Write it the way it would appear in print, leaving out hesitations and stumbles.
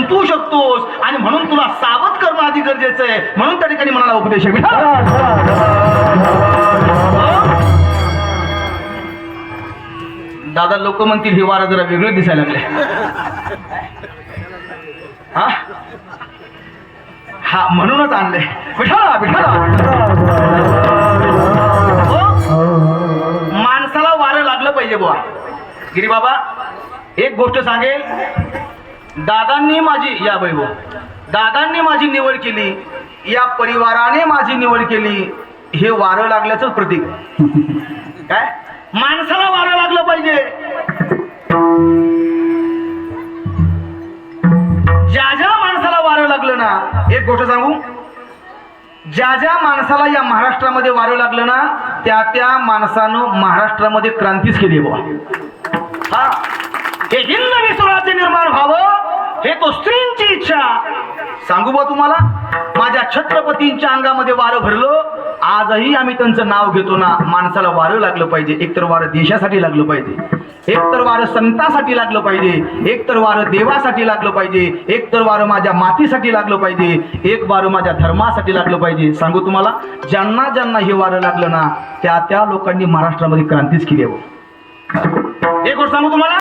गुंतवू शकतोस आणि म्हणून तुला सावध करणं आधी गरजेचं आहे. म्हणून त्या ठिकाणी म्हणाला उपदेश दादा. लोक म्हणतील हे वारा जरा वेगळे दिसायला लागले. हा म्हणूनच आणले. विठाला विठाला माणसाला वारं लागलं पाहिजे बुवा. गिरी बाबा एक गोष्ट सांगेल. दादांनी माझी या वैभव दादांनी माझी निवड केली, या परिवाराने माझी निवड केली, हे वारं लागल्याचं प्रतीक. काय माणसाला वारं लागलं पाहिजे. ज्या ज्या माणसाला वारं लागलं ना, एक गोष्ट सांगू, ज्या ज्या माणसाला या महाराष्ट्रामध्ये वारं लागलं ना, त्या त्या माणसानं महाराष्ट्रामध्ये क्रांतीच केली बुवा. हा हे हिंदवी स्वराज्य निर्माण व्हावं हे तो स्त्रींची इच्छा. सांगू बा तुम्हाला, माझ्या छत्रपतींच्या अंगामध्ये वारं भरलं. आजही आम्ही त्यांचं नाव घेतो ना. माणसाला वारं लागलं पाहिजे. एकतर वारं देशासाठी लागलं पाहिजे, एकतर वारं संतासाठी लागलं पाहिजे, एकतर वारं देवासाठी लागलं पाहिजे, एकतर वारं माझ्या मातीसाठी लागलं पाहिजे, एक वारं माझ्या धर्मासाठी लागलं पाहिजे. सांगू तुम्हाला, ज्यांना ज्यांना हे वारं लागलं ना, त्या त्या लोकांनी महाराष्ट्रामध्ये क्रांतीच केली आहे. एक गोष्ट सांगू तुम्हाला,